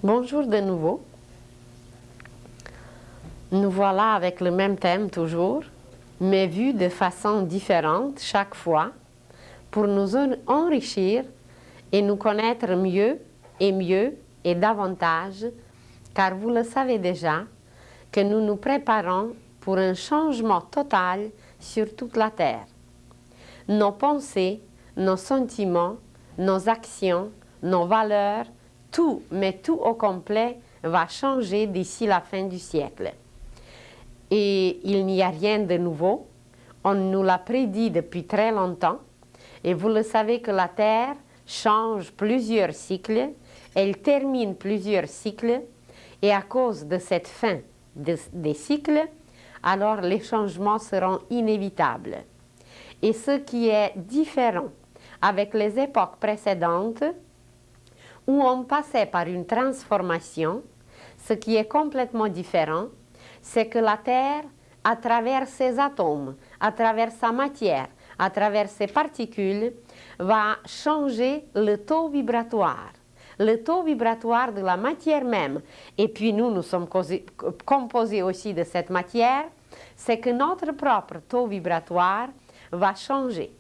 Bonjour de nouveau. Nous voilà avec le même thème toujours, mais vu de façon différente chaque fois pour nous enrichir et nous connaître mieux et davantage, car vous le savez déjà que nous nous préparons pour un changement total sur toute la terre. Nos pensées, nos sentiments, nos actions, nos valeurs, tout, mais tout au complet, va changer d'ici la fin du siècle. Et il n'y a rien de nouveau. On nous l'a prédit depuis très longtemps. Et vous le savez que la Terre change plusieurs cycles. Elle termine plusieurs cycles. Et à cause de cette fin des cycles, alors les changements seront inévitables. Et ce qui est différent avec les époques précédentes, où on passait par une transformation, ce qui est complètement différent, c'est que la Terre, à travers ses atomes, à travers sa matière, à travers ses particules, va changer le taux vibratoire. Le taux vibratoire de la matière même, et puis nous sommes composés aussi de cette matière, c'est que notre propre taux vibratoire va changer.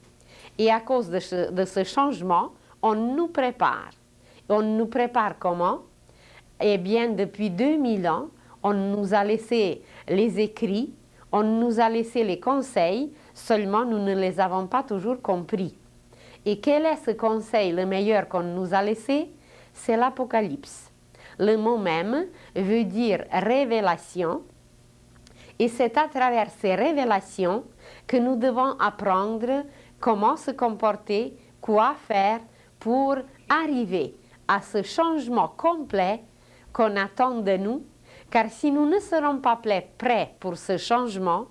Et à cause de ce changement, on nous prépare. On nous prépare comment? Eh bien, depuis 2000 ans, on nous a laissé les écrits, on nous a laissé les conseils, seulement nous ne les avons pas toujours compris. Et quel est ce conseil le meilleur qu'on nous a laissé? C'est l'Apocalypse. Le mot même veut dire révélation, et c'est à travers ces révélations que nous devons apprendre comment se comporter, quoi faire pour arriver à ce changement complet qu'on attend de nous, car si nous ne serons pas prêts pour ce changement,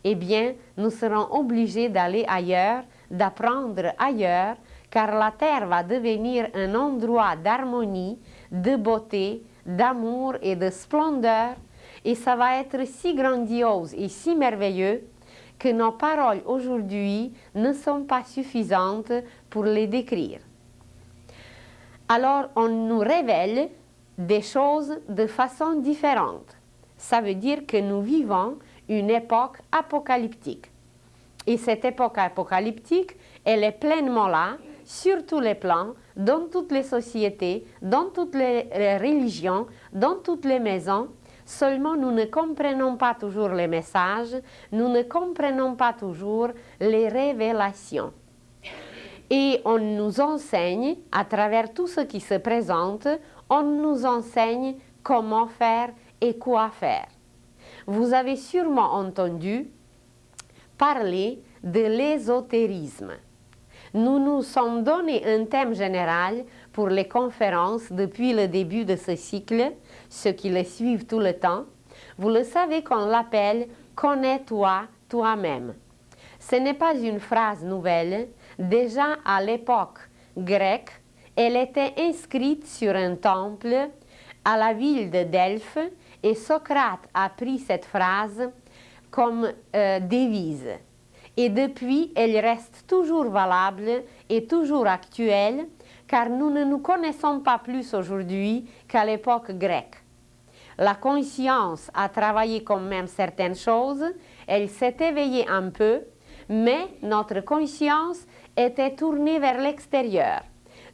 eh bien, nous serons obligés d'aller ailleurs, d'apprendre ailleurs, car la terre va devenir un endroit d'harmonie, de beauté, d'amour et de splendeur, et ça va être si grandiose et si merveilleux que nos paroles aujourd'hui ne sont pas suffisantes pour les décrire. Alors, on nous révèle des choses de façon différente. Ça veut dire que nous vivons une époque apocalyptique. Et cette époque apocalyptique, elle est pleinement là, sur tous les plans, dans toutes les sociétés, dans toutes les religions, dans toutes les maisons. Seulement, nous ne comprenons pas toujours les messages, nous ne comprenons pas toujours les révélations. Et on nous enseigne, à travers tout ce qui se présente, on nous enseigne comment faire et quoi faire. Vous avez sûrement entendu parler de l'ésotérisme. Nous nous sommes donné un thème général pour les conférences depuis le début de ce cycle, ceux qui le suivent tout le temps. Vous le savez qu'on l'appelle « Connais-toi toi-même ». Ce n'est pas une phrase nouvelle. Déjà à l'époque grecque, elle était inscrite sur un temple à la ville de Delphes et Socrate a pris cette phrase comme devise. Et depuis, elle reste toujours valable et toujours actuelle, car nous ne nous connaissons pas plus aujourd'hui qu'à l'époque grecque. La conscience a travaillé quand même certaines choses, elle s'est éveillée un peu, mais notre conscience était tournée vers l'extérieur.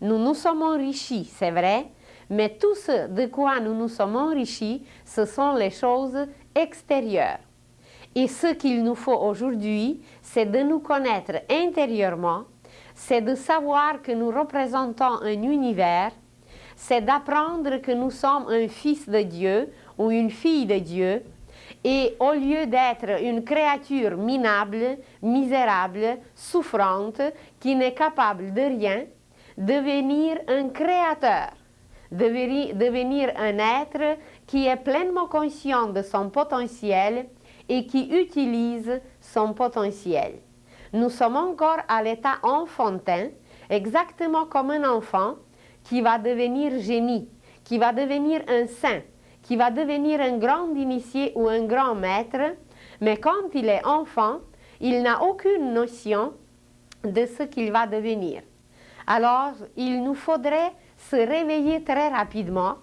Nous nous sommes enrichis, c'est vrai, mais tout ce de quoi nous nous sommes enrichis, ce sont les choses extérieures. Et ce qu'il nous faut aujourd'hui, c'est de nous connaître intérieurement, c'est de savoir que nous représentons un univers, c'est d'apprendre que nous sommes un fils de Dieu ou une fille de Dieu, et au lieu d'être une créature minable, misérable, souffrante, qui n'est capable de rien, devenir un créateur, devenir un être qui est pleinement conscient de son potentiel et qui utilise son potentiel. Nous sommes encore à l'état enfantin, exactement comme un enfant qui va devenir génie, qui va devenir un saint, qui va devenir un grand initié ou un grand maître, mais quand il est enfant, il n'a aucune notion de ce qu'il va devenir. Alors, il nous faudrait se réveiller très rapidement,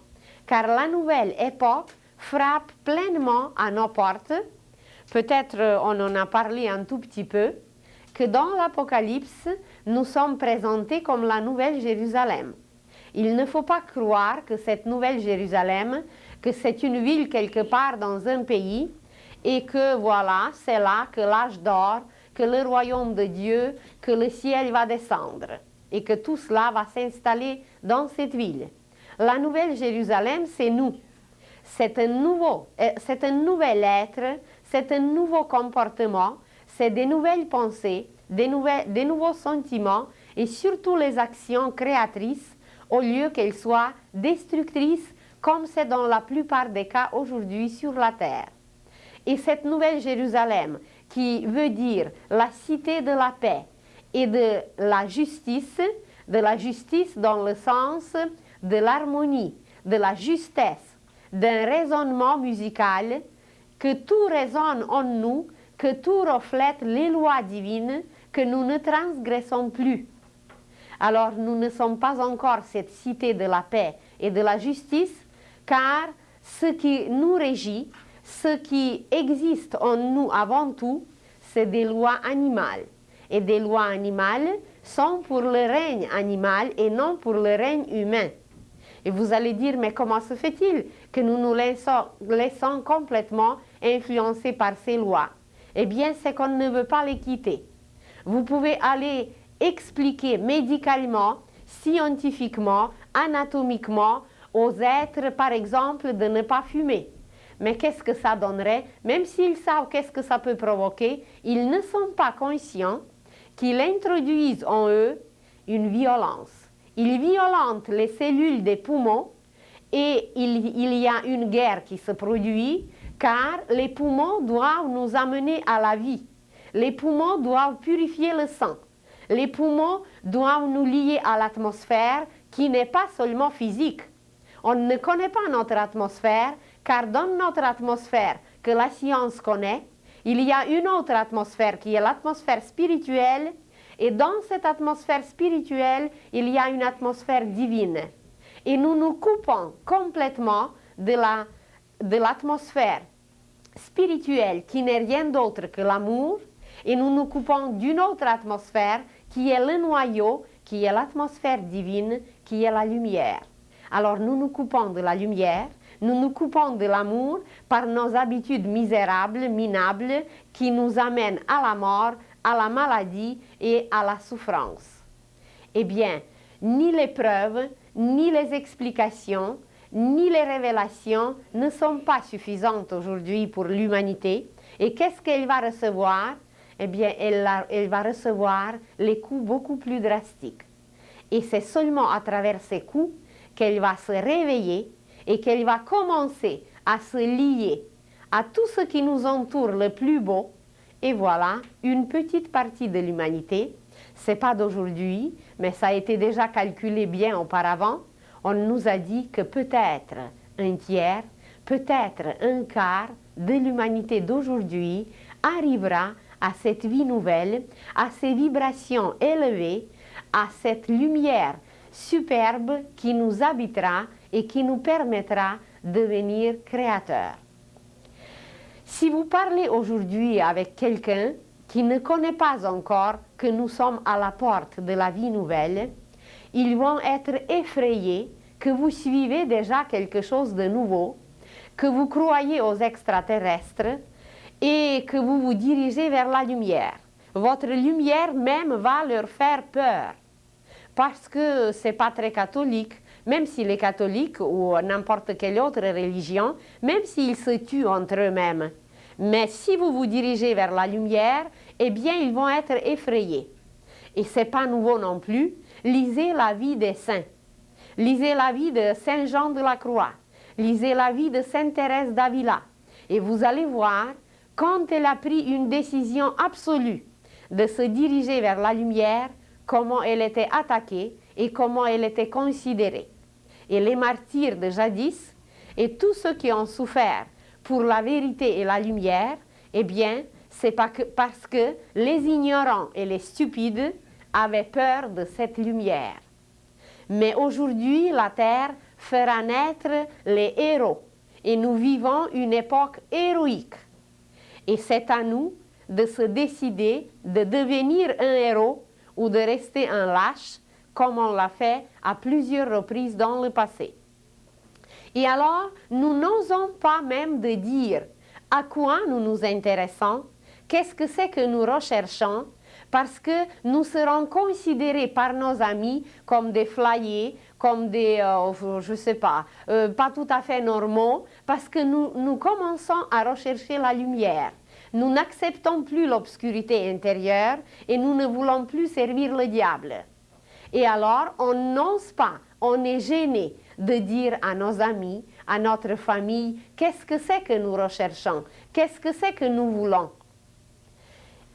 car la nouvelle époque frappe pleinement à nos portes. Peut-être on en a parlé un tout petit peu, que dans l'Apocalypse, nous sommes présentés comme la Nouvelle Jérusalem. Il ne faut pas croire que cette Nouvelle Jérusalem, que c'est une ville quelque part dans un pays, et que voilà, c'est là que l'âge d'or, que le royaume de Dieu, que le ciel va descendre, et que tout cela va s'installer dans cette ville. La Nouvelle Jérusalem, c'est nous. C'est un nouvel être, c'est un nouveau comportement, c'est des nouvelles pensées, des nouveaux sentiments et surtout les actions créatrices au lieu qu'elles soient destructrices comme c'est dans la plupart des cas aujourd'hui sur la terre. Et cette nouvelle Jérusalem qui veut dire la cité de la paix et de la justice dans le sens de l'harmonie, de la justesse, d'un raisonnement musical, que tout résonne en nous, que tout reflète les lois divines, que nous ne transgressons plus. Alors nous ne sommes pas encore cette cité de la paix et de la justice, car ce qui nous régit, ce qui existe en nous avant tout, c'est des lois animales. Et des lois animales sont pour le règne animal et non pour le règne humain. Et vous allez dire, mais comment se fait-il que nous nous laissons complètement influencer par ces lois? Eh bien, c'est qu'on ne veut pas les quitter. Vous pouvez aller expliquer médicalement, scientifiquement, anatomiquement aux êtres, par exemple, de ne pas fumer. Mais qu'est-ce que ça donnerait? Même s'ils savent qu'est-ce que ça peut provoquer, ils ne sont pas conscients qu'ils introduisent en eux une violence. Ils violentent les cellules des poumons et il y a une guerre qui se produit car les poumons doivent nous amener à la vie. Les poumons doivent purifier le sang. Les poumons doivent nous lier à l'atmosphère qui n'est pas seulement physique. On ne connaît pas notre atmosphère car dans notre atmosphère que la science connaît, il y a une autre atmosphère qui est l'atmosphère spirituelle et dans cette atmosphère spirituelle, il y a une atmosphère divine. Et nous nous coupons complètement de l'atmosphère spirituelle qui n'est rien d'autre que l'amour et nous nous coupons d'une autre atmosphère qui est le noyau, qui est l'atmosphère divine, qui est la lumière. Alors nous nous coupons de la lumière, nous nous coupons de l'amour par nos habitudes misérables, minables, qui nous amènent à la mort, à la maladie et à la souffrance. Eh bien, ni les preuves, ni les explications, ni les révélations ne sont pas suffisantes aujourd'hui pour l'humanité. Et qu'est-ce qu'elle va recevoir? Eh bien, elle va recevoir les coups beaucoup plus drastiques. Et c'est seulement à travers ces coups qu'elle va se réveiller et qu'elle va commencer à se lier à tout ce qui nous entoure le plus beau. Et voilà, une petite partie de l'humanité, c'est pas d'aujourd'hui, mais ça a été déjà calculé bien auparavant. On nous a dit que peut-être un tiers, peut-être un quart de l'humanité d'aujourd'hui arrivera à cette vie nouvelle, à ces vibrations élevées, à cette lumière superbe qui nous habitera et qui nous permettra de devenir créateurs. Si vous parlez aujourd'hui avec quelqu'un qui ne connaît pas encore que nous sommes à la porte de la vie nouvelle, ils vont être effrayés que vous suivez déjà quelque chose de nouveau, que vous croyez aux extraterrestres et que vous vous dirigez vers la lumière. Votre lumière même va leur faire peur parce que ce n'est pas très catholique, même si les catholiques ou n'importe quelle autre religion, même s'ils se tuent entre eux-mêmes. Mais si vous vous dirigez vers la lumière, eh bien ils vont être effrayés. Et ce n'est pas nouveau non plus. Lisez la vie des saints. Lisez la vie de Saint Jean de la Croix. Lisez la vie de Sainte Thérèse d'Avila. Et vous allez voir, quand elle a pris une décision absolue de se diriger vers la lumière, comment elle était attaquée et comment elle était considérée. Et les martyrs de jadis et tous ceux qui ont souffert pour la vérité et la lumière, eh bien, c'est parce que les ignorants et les stupides avaient peur de cette lumière. Mais aujourd'hui, la terre fera naître les héros. Et nous vivons une époque héroïque. Et c'est à nous de se décider de devenir un héros ou de rester un lâche, comme on l'a fait à plusieurs reprises dans le passé. Et alors, nous n'osons pas même de dire à quoi nous nous intéressons, qu'est-ce que c'est que nous recherchons, parce que nous serons considérés par nos amis comme des flyés, comme des, je ne sais pas, pas tout à fait normaux, parce que nous commençons à rechercher la lumière. Nous n'acceptons plus l'obscurité intérieure et nous ne voulons plus servir le diable. Et alors, on n'ose pas, on est gêné de dire à nos amis, à notre famille, qu'est-ce que c'est que nous recherchons, qu'est-ce que c'est que nous voulons.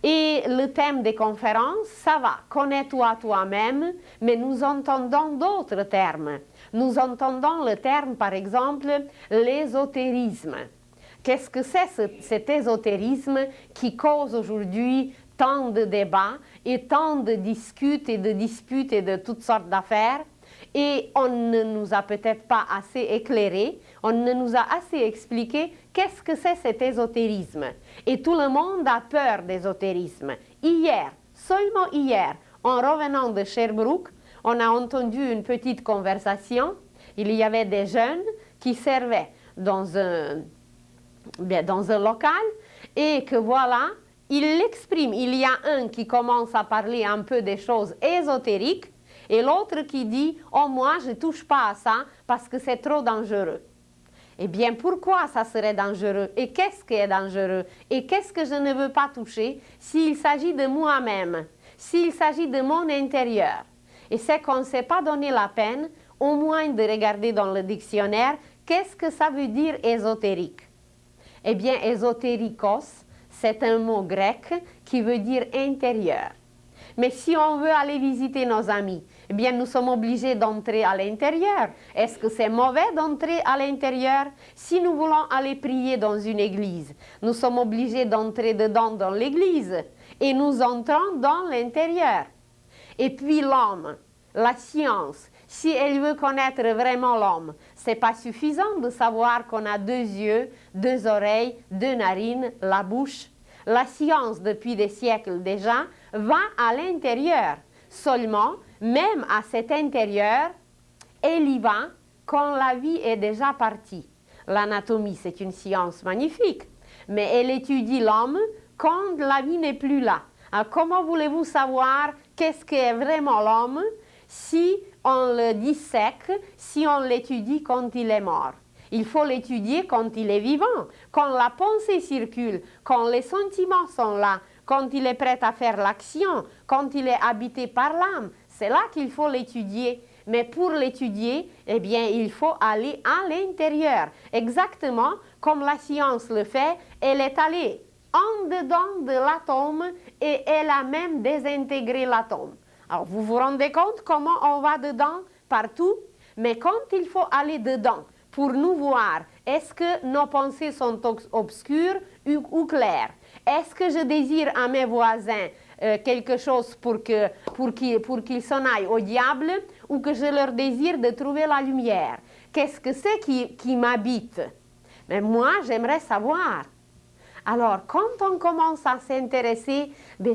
Et le thème des conférences, ça va, connais-toi toi-même, mais nous entendons d'autres termes. Nous entendons le terme, par exemple, l'ésotérisme. Qu'est-ce que c'est cet ésotérisme qui cause aujourd'hui tant de débats et tant de disputes et de toutes sortes d'affaires? Et on ne nous a peut-être pas assez éclairé, on ne nous a assez expliqué qu'est-ce que c'est cet ésotérisme. Et tout le monde a peur d'ésotérisme. Hier, seulement hier, en revenant de Sherbrooke, on a entendu une petite conversation. Il y avait des jeunes qui servaient dans un local et que voilà, ils l'expriment. Il y a un qui commence à parler un peu des choses ésotériques et l'autre qui dit « Oh, moi, je ne touche pas à ça parce que c'est trop dangereux. » Eh bien, pourquoi ça serait dangereux? Et qu'est-ce qui est dangereux? Et qu'est-ce que je ne veux pas toucher s'il s'agit de moi-même, s'il s'agit de mon intérieur? Et c'est qu'on ne s'est pas donné la peine, au moins de regarder dans le dictionnaire, qu'est-ce que ça veut dire ésotérique? Eh bien, ésotérikos, c'est un mot grec qui veut dire intérieur. Mais si on veut aller visiter nos amis, eh bien, nous sommes obligés d'entrer à l'intérieur. Est-ce que c'est mauvais d'entrer à l'intérieur? Si nous voulons aller prier dans une église, nous sommes obligés d'entrer dedans dans l'église. Et nous entrons dans l'intérieur. Et puis l'homme, la science, si elle veut connaître vraiment l'homme, c'est pas suffisant de savoir qu'on a 2 yeux, 2 oreilles, 2 narines, la bouche. La science, depuis des siècles déjà, va à l'intérieur. Seulement, même à cet intérieur, elle y va quand la vie est déjà partie. L'anatomie, c'est une science magnifique, mais elle étudie l'homme quand la vie n'est plus là. Alors, comment voulez-vous savoir qu'est-ce qu'est vraiment l'homme si on le dissèque, si on l'étudie quand il est mort? Il faut l'étudier quand il est vivant, quand la pensée circule, quand les sentiments sont là, quand il est prêt à faire l'action, quand il est habité par l'âme. C'est là qu'il faut l'étudier. Mais pour l'étudier, eh bien, il faut aller à l'intérieur. Exactement comme la science le fait, elle est allée en dedans de l'atome et elle a même désintégré l'atome. Alors, vous vous rendez compte comment on va dedans, partout? Mais quand il faut aller dedans, pour nous voir, est-ce que nos pensées sont obscures ou claires? Est-ce que je désire à mes voisins quelque chose pour qu'ils s'en aillent au diable ou que je leur désire de trouver la lumière? Qu'est-ce que c'est qui m'habite? Mais moi, j'aimerais savoir. Alors, quand on commence à s'intéresser,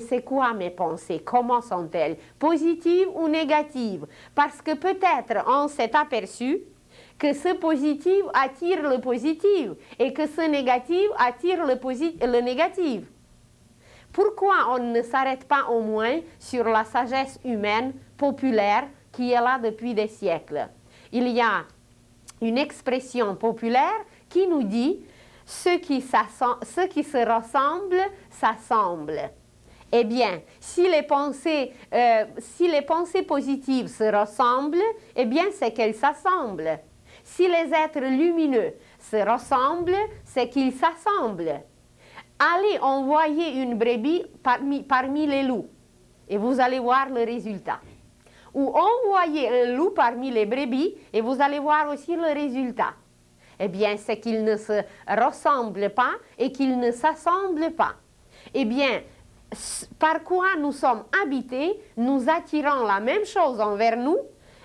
c'est quoi mes pensées? Comment sont-elles? Positives ou négatives? Parce que peut-être on s'est aperçu que ce positif attire le positif et que ce négatif attire le négatif. Pourquoi on ne s'arrête pas au moins sur la sagesse humaine populaire qui est là depuis des siècles? Il y a une expression populaire qui nous dit « ce qui se ressemble, s'assemble ». Eh bien, si les pensées positives se ressemblent, eh bien, c'est qu'elles s'assemblent. Si les êtres lumineux se ressemblent, c'est qu'ils s'assemblent. Allez envoyer une brebis parmi les loups et vous allez voir le résultat. Ou envoyer un loup parmi les brebis et vous allez voir aussi le résultat. Eh bien, c'est qu'ils ne se ressemblent pas et qu'ils ne s'assemblent pas. Eh bien, par quoi nous sommes habités, nous attirons la même chose envers nous,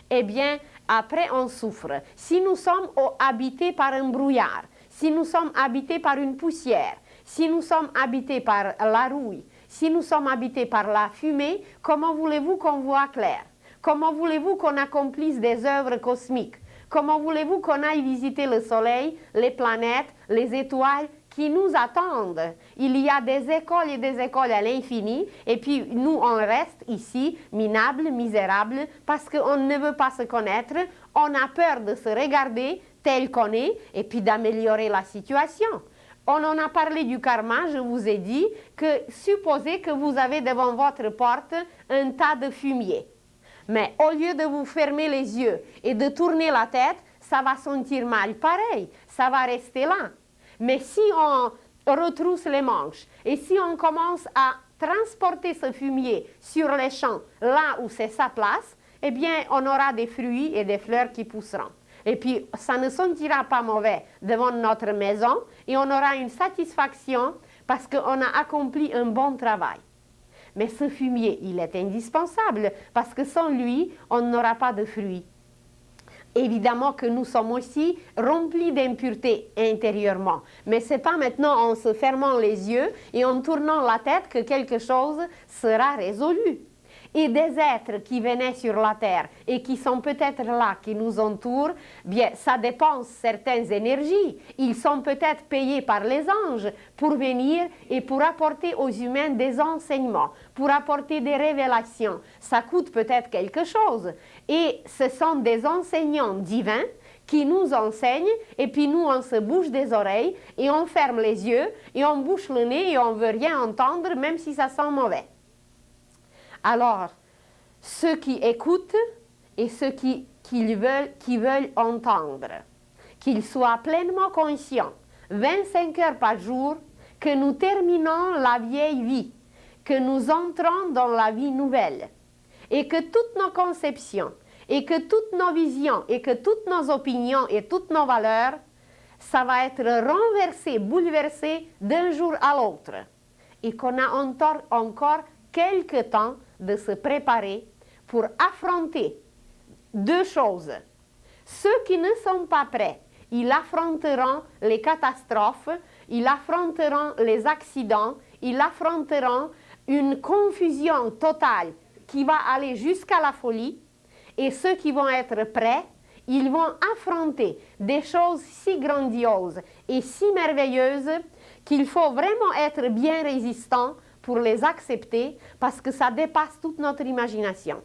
eh bien, après on souffre. Si nous sommes habités par un brouillard, si nous sommes habités par une poussière, si nous sommes habités par la rouille, si nous sommes habités par la fumée, comment voulez-vous qu'on voit clair? Comment voulez-vous qu'on accomplisse des œuvres cosmiques? Comment voulez-vous qu'on aille visiter le soleil, les planètes, les étoiles qui nous attendent? Il y a des écoles et des écoles à l'infini, et puis nous, on reste ici, minables, misérables, parce qu'on ne veut pas se connaître, on a peur de se regarder tel qu'on est, et puis d'améliorer la situation. On en a parlé du karma, je vous ai dit que supposez que vous avez devant votre porte un tas de fumier. Mais au lieu de vous fermer les yeux et de tourner la tête, ça va sentir mal pareil, ça va rester là. Mais si on retrousse les manches et si on commence à transporter ce fumier sur les champs, là où c'est sa place, eh bien, on aura des fruits et des fleurs qui pousseront. Et puis, ça ne sentira pas mauvais devant notre maison et on aura une satisfaction parce qu'on a accompli un bon travail. Mais ce fumier, il est indispensable parce que sans lui, on n'aura pas de fruits. Évidemment que nous sommes aussi remplis d'impuretés intérieurement. Mais ce n'est pas maintenant en se fermant les yeux et en tournant la tête que quelque chose sera résolu. Et des êtres qui venaient sur la terre et qui sont peut-être là, qui nous entourent, bien, ça dépense certaines énergies. Ils sont peut-être payés par les anges pour venir et pour apporter aux humains des enseignements, pour apporter des révélations. Ça coûte peut-être quelque chose. Et ce sont des enseignants divins qui nous enseignent, et puis nous, on se bouche des oreilles, et on ferme les yeux, et on bouche le nez, et on ne veut rien entendre, même si ça sent mauvais. Alors, ceux qui écoutent et ceux qui veulent entendre, qu'ils soient pleinement conscients, 25 heures par jour, que nous terminons la vieille vie, que nous entrons dans la vie nouvelle, et que toutes nos conceptions, et que toutes nos visions, et que toutes nos opinions et toutes nos valeurs, ça va être renversé, bouleversé d'un jour à l'autre, et qu'on a encore quelque temps de se préparer pour affronter deux choses. Ceux qui ne sont pas prêts, ils affronteront les catastrophes, ils affronteront les accidents, ils affronteront une confusion totale qui va aller jusqu'à la folie. Et ceux qui vont être prêts, ils vont affronter des choses si grandioses et si merveilleuses qu'il faut vraiment être bien résistant pour les accepter parce que ça dépasse toute notre imagination.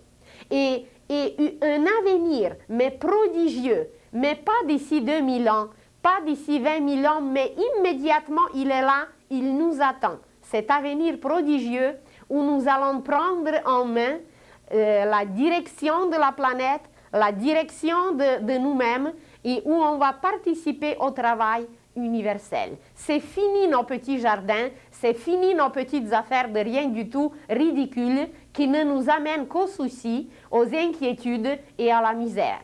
Et un avenir, mais prodigieux, mais pas d'ici 2000 ans, pas d'ici 20 000 ans, mais immédiatement il est là, il nous attend. Cet avenir prodigieux où nous allons prendre en main la direction de la planète, la direction de nous-mêmes et où on va participer au travail universel. C'est fini nos petits jardins, c'est fini nos petites affaires de rien du tout ridicules qui ne nous amènent qu'aux soucis, aux inquiétudes et à la misère.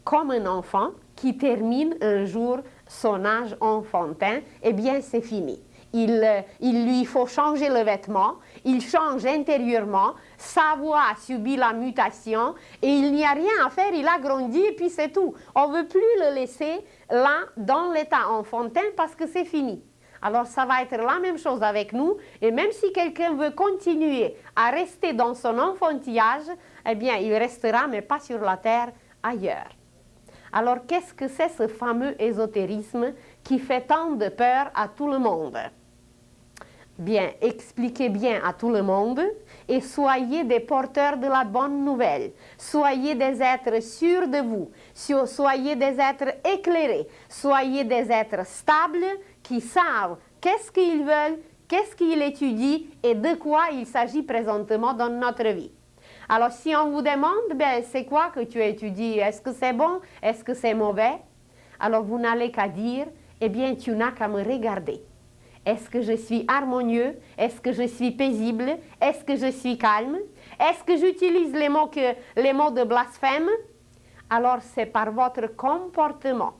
Comme un enfant qui termine un jour son âge enfantin, eh bien c'est fini. Il lui faut changer le vêtement, il change intérieurement, sa voix a subi la mutation et il n'y a rien à faire, il a grandi et puis c'est tout. On ne veut plus le laisser là dans l'état enfantin parce que c'est fini. Alors ça va être la même chose avec nous et même si quelqu'un veut continuer à rester dans son enfantillage, eh bien il restera mais pas sur la terre, ailleurs. Alors qu'est-ce que c'est ce fameux ésotérisme qui fait tant de peur à tout le monde? Bien, expliquez bien à tout le monde et soyez des porteurs de la bonne nouvelle. Soyez des êtres sûrs de vous, soyez des êtres éclairés, soyez des êtres stables qui savent qu'est-ce qu'ils veulent, qu'est-ce qu'ils étudient et de quoi il s'agit présentement dans notre vie. Alors si on vous demande, ben, c'est quoi que tu étudies? Est-ce que c'est bon? Est-ce que c'est mauvais? Alors vous n'allez qu'à dire, eh bien tu n'as qu'à me regarder. Est-ce que je suis harmonieux? Est-ce que je suis paisible? Est-ce que je suis calme? Est-ce que j'utilise les mots de blasphème? Alors c'est par votre comportement.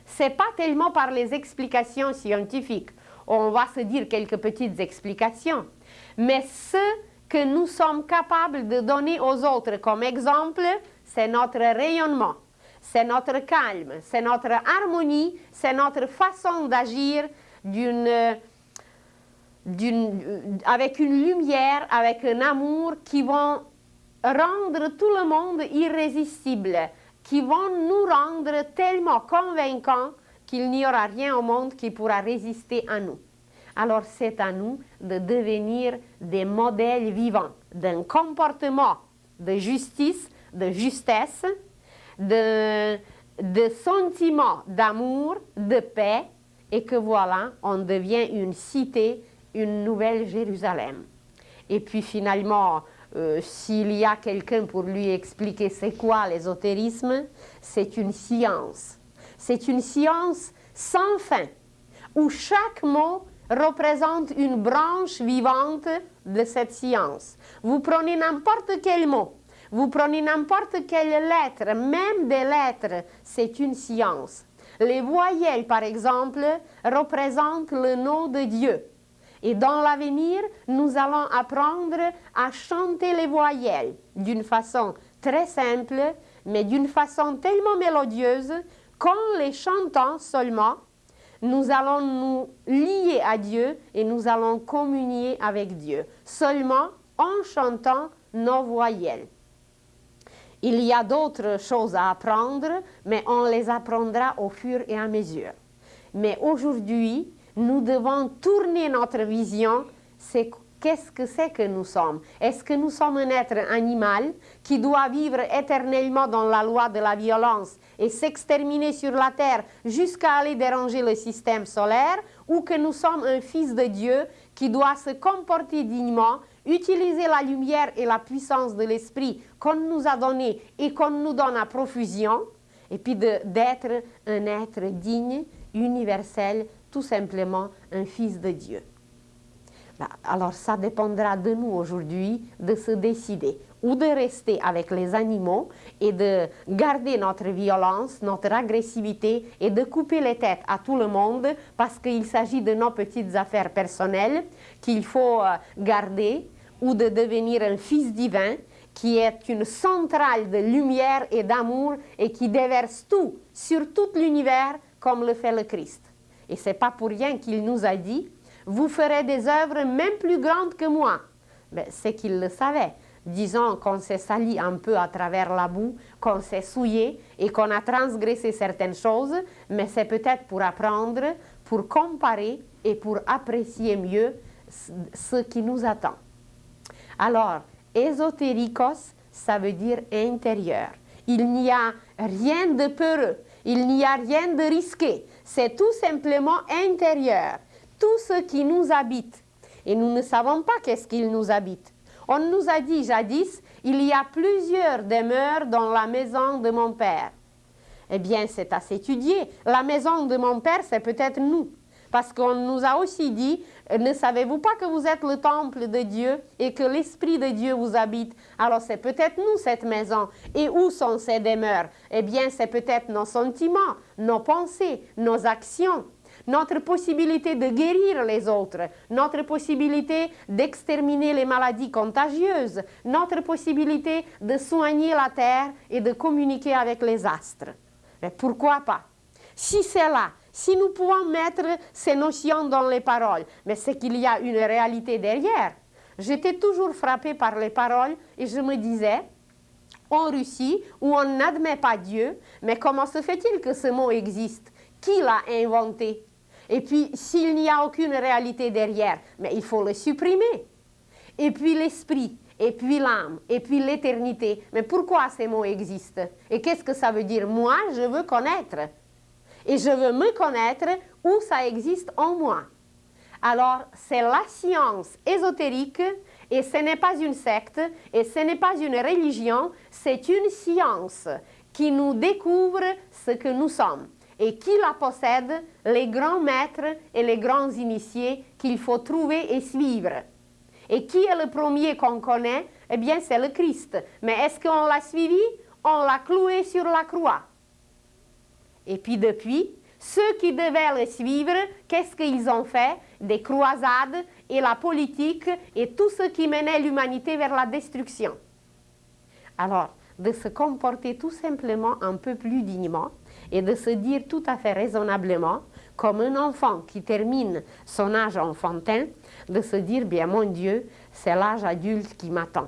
Ce n'est pas tellement par les explications scientifiques. On va se dire quelques petites explications. Mais ce que nous sommes capables de donner aux autres comme exemple, c'est notre rayonnement, c'est notre calme, c'est notre harmonie, c'est notre façon d'agir avec une lumière, avec un amour qui vont rendre tout le monde irrésistible, qui vont nous rendre tellement convaincants qu'il n'y aura rien au monde qui pourra résister à nous. Alors c'est à nous de devenir des modèles vivants d'un comportement de justice, de justesse, de sentiments d'amour, de paix, et que voilà, on devient une cité, une nouvelle Jérusalem. Et puis finalement, s'il y a quelqu'un pour lui expliquer c'est quoi l'ésotérisme, c'est une science. C'est une science sans fin, où chaque mot représente une branche vivante de cette science. Vous prenez n'importe quel mot, vous prenez n'importe quelle lettre, même des lettres, c'est une science. Les voyelles, par exemple, représentent le nom de Dieu. Et dans l'avenir, nous allons apprendre à chanter les voyelles d'une façon très simple, mais d'une façon tellement mélodieuse qu'en les chantant seulement, nous allons nous lier à Dieu et nous allons communier avec Dieu, seulement en chantant nos voyelles. Il y a d'autres choses à apprendre, mais on les apprendra au fur et à mesure. Mais aujourd'hui, nous devons tourner notre vision, c'est qu'est-ce que c'est que nous sommes? Est-ce que nous sommes un être animal qui doit vivre éternellement dans la loi de la violence et s'exterminer sur la terre jusqu'à aller déranger le système solaire, ou que nous sommes un fils de Dieu qui doit se comporter dignement, utiliser la lumière et la puissance de l'esprit qu'on nous a donné et qu'on nous donne à profusion, et puis d'être un être digne, universel, tout simplement un fils de Dieu. Alors ça dépendra de nous aujourd'hui de se décider ou de rester avec les animaux et de garder notre violence, notre agressivité et de couper les têtes à tout le monde parce qu'il s'agit de nos petites affaires personnelles qu'il faut garder, ou de devenir un fils divin qui est une centrale de lumière et d'amour et qui déverse tout sur tout l'univers comme le fait le Christ. Et ce n'est pas pour rien qu'il nous a dit « Vous ferez des œuvres même plus grandes que moi ». C'est qu'il le savait. Disons qu'on s'est sali un peu à travers la boue, qu'on s'est souillé et qu'on a transgressé certaines choses, mais c'est peut-être pour apprendre, pour comparer et pour apprécier mieux ce qui nous attend. Alors, ésotérikos, ça veut dire intérieur. Il n'y a rien de peureux, il n'y a rien de risqué. C'est tout simplement intérieur. Tout ce qui nous habite. Et nous ne savons pas qu'est-ce qu'il nous habite. On nous a dit jadis, il y a plusieurs demeures dans la maison de mon père. Eh bien, c'est à s'étudier. La maison de mon père, c'est peut-être nous. Parce qu'on nous a aussi dit, ne savez-vous pas que vous êtes le temple de Dieu et que l'Esprit de Dieu vous habite? Alors c'est peut-être nous, cette maison. Et où sont ces demeures? Eh bien, c'est peut-être nos sentiments, nos pensées, nos actions, notre possibilité de guérir les autres, notre possibilité d'exterminer les maladies contagieuses, notre possibilité de soigner la terre et de communiquer avec les astres. Mais pourquoi pas? Si c'est là, si nous pouvons mettre ces notions dans les paroles, mais c'est qu'il y a une réalité derrière. J'étais toujours frappée par les paroles et je me disais, en Russie, où on n'admet pas Dieu, mais comment se fait-il que ce mot existe? Qui l'a inventé? Et puis, s'il n'y a aucune réalité derrière, mais il faut le supprimer. Et puis l'esprit, et puis l'âme, et puis l'éternité. Mais pourquoi ces mots existent? Et qu'est-ce que ça veut dire? Moi, je veux connaître. Et je veux me connaître où ça existe en moi. Alors, c'est la science ésotérique, et ce n'est pas une secte, et ce n'est pas une religion, c'est une science qui nous découvre ce que nous sommes. Et qui la possède? Les grands maîtres et les grands initiés qu'il faut trouver et suivre. Et qui est le premier qu'on connaît? Eh bien, c'est le Christ. Mais est-ce qu'on l'a suivi? On l'a cloué sur la croix. Et puis depuis, Ceux qui devaient le suivre, qu'est-ce qu'ils ont fait? Des croisades et la politique et tout ce qui menait l'humanité vers la destruction. Alors, de se comporter tout simplement un peu plus dignement et de se dire tout à fait raisonnablement, comme un enfant qui termine son âge enfantin, de se dire, bien mon Dieu, c'est l'âge adulte qui m'attend.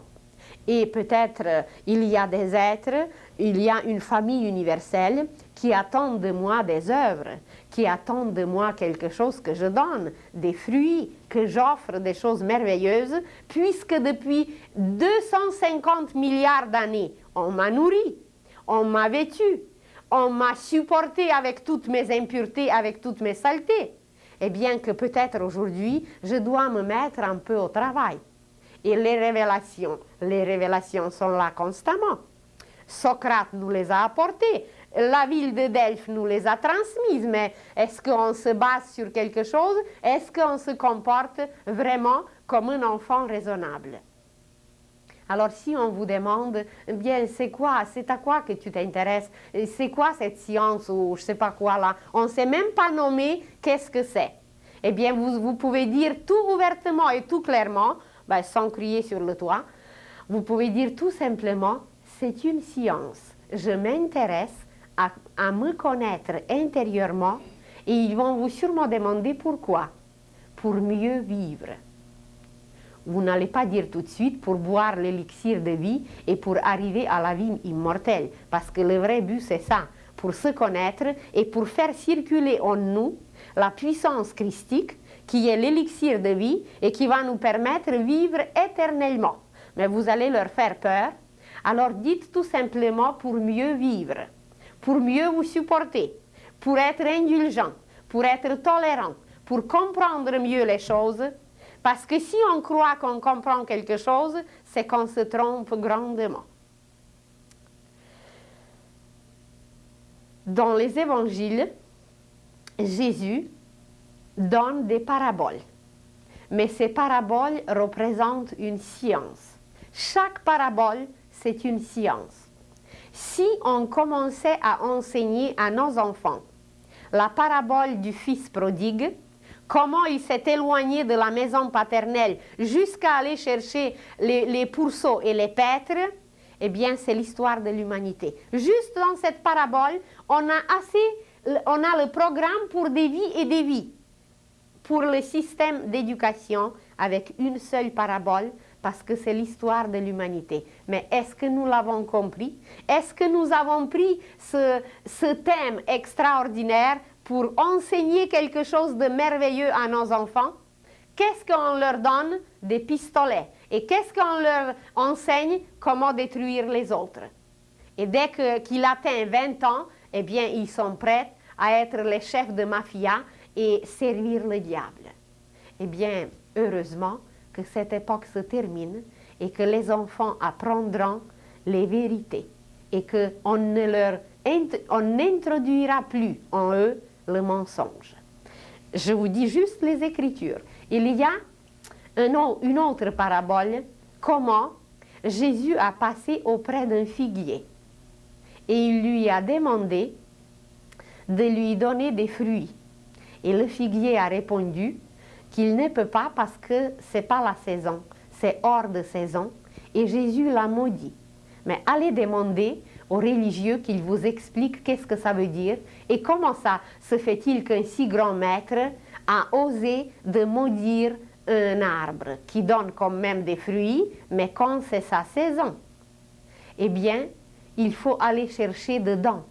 Et peut-être il y a des êtres, il y a une famille universelle qui attendent de moi des œuvres, qui attendent de moi quelque chose que je donne, des fruits, que j'offre, des choses merveilleuses, puisque depuis 250 milliards d'années, on m'a nourri, on m'a vêtu, on m'a supporté avec toutes mes impuretés, avec toutes mes saletés. Eh bien que peut-être aujourd'hui, je dois me mettre un peu au travail. Et les révélations sont là constamment. Socrate nous les a apportées, la ville de Delphes nous les a transmises, mais est-ce qu'on se base sur quelque chose? Est-ce qu'on se comporte vraiment comme un enfant raisonnable? Alors si on vous demande, bien c'est quoi, c'est à quoi que tu t'intéresses, c'est quoi cette science ou je sais pas quoi là, on ne sait même pas nommer qu'est-ce que c'est. Eh bien vous pouvez dire tout ouvertement et tout clairement, ben, sans crier sur le toit, vous pouvez dire tout simplement, c'est une science, je m'intéresse à me connaître intérieurement et ils vont vous sûrement demander pourquoi, pour mieux vivre. Vous n'allez pas dire tout de suite pour boire l'élixir de vie et pour arriver à la vie immortelle, parce que le vrai but c'est ça, pour se connaître et pour faire circuler en nous la puissance christique qui est l'élixir de vie et qui va nous permettre de vivre éternellement. Mais vous allez leur faire peur, alors dites tout simplement pour mieux vivre, pour mieux vous supporter, pour être indulgent, pour être tolérant, pour comprendre mieux les choses, parce que si on croit qu'on comprend quelque chose, c'est qu'on se trompe grandement. Dans les évangiles, Jésus donne des paraboles. Mais ces paraboles représentent une science. Chaque parabole, c'est une science. Si on commençait à enseigner à nos enfants la parabole du fils prodigue, comment il s'est éloigné de la maison paternelle jusqu'à aller chercher les pourceaux et les pêtres, eh bien c'est l'histoire de l'humanité. Juste dans cette parabole, on a le programme pour des vies et des vies. Pour le système d'éducation avec une seule parabole, parce que c'est l'histoire de l'humanité. Mais est-ce que nous l'avons compris? Est-ce que nous avons pris ce thème extraordinaire pour enseigner quelque chose de merveilleux à nos enfants? Qu'est-ce qu'on leur donne? Des pistolets. Et qu'est-ce qu'on leur enseigne? Comment détruire les autres. Et dès qu'il atteint 20 ans, eh bien, ils sont prêts à être les chefs de mafia et servir le diable. Eh bien, heureusement que cette époque se termine et que les enfants apprendront les vérités et qu'on n'introduira plus en eux le mensonge. Je vous dis juste les Écritures. Il y a une autre parabole, comment Jésus a passé auprès d'un figuier et il lui a demandé de lui donner des fruits. Et le figuier a répondu qu'il ne peut pas parce que ce n'est pas la saison, c'est hors de saison, et Jésus l'a maudit. Mais allez demander aux religieux qu'ils vous expliquent qu'est-ce que ça veut dire et comment ça se fait-il qu'un si grand maître a osé de maudire un arbre qui donne quand même des fruits, mais quand c'est sa saison. Eh bien, il faut aller chercher dedans,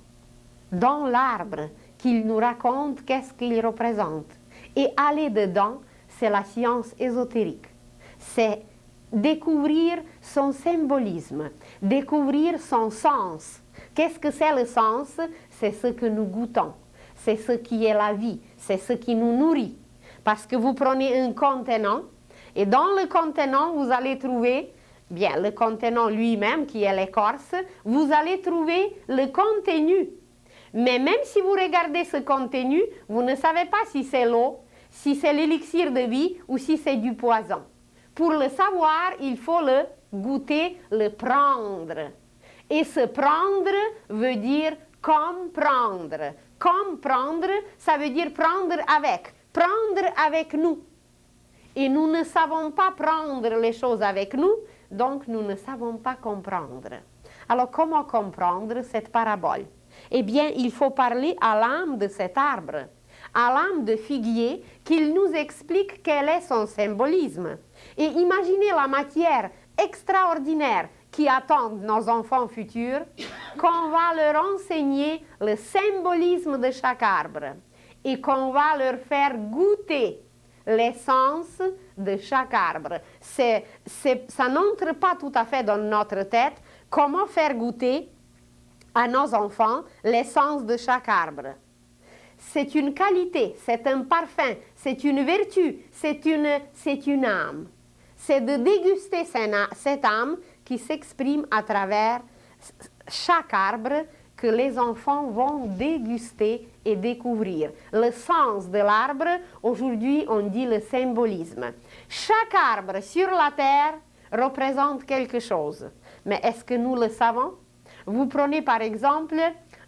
dans l'arbre, qu'il nous raconte qu'est-ce qu'il représente. Et aller dedans, c'est la science ésotérique. C'est découvrir son symbolisme, découvrir son sens. Qu'est-ce que c'est le sens? C'est ce que nous goûtons, c'est ce qui est la vie, c'est ce qui nous nourrit. Parce que vous prenez un contenant, et dans le contenant, vous allez trouver, bien, le contenant lui-même, qui est l'écorce, vous allez trouver le contenu. Mais même si vous regardez ce contenu, vous ne savez pas si c'est l'eau, si c'est l'élixir de vie ou si c'est du poison. Pour le savoir, il faut le goûter, le prendre. Et se prendre veut dire comprendre. Comprendre, ça veut dire prendre avec nous. Et nous ne savons pas prendre les choses avec nous, donc nous ne savons pas comprendre. Alors, comment comprendre cette parabole? Eh bien, il faut parler à l'âme de cet arbre, à l'âme de figuier, qu'il nous explique quel est son symbolisme. Et imaginez la matière extraordinaire qui attend nos enfants futurs, qu'on va leur enseigner le symbolisme de chaque arbre et qu'on va leur faire goûter l'essence de chaque arbre. Ça n'entre pas tout à fait dans notre tête comment faire goûter à nos enfants l'essence de chaque arbre. C'est une qualité, c'est un parfum, c'est une vertu, c'est une âme. C'est de déguster cette âme qui s'exprime à travers chaque arbre que les enfants vont déguster et découvrir. Le sens de l'arbre, aujourd'hui on dit le symbolisme. Chaque arbre sur la terre représente quelque chose. Mais est-ce que nous le savons? Vous prenez par exemple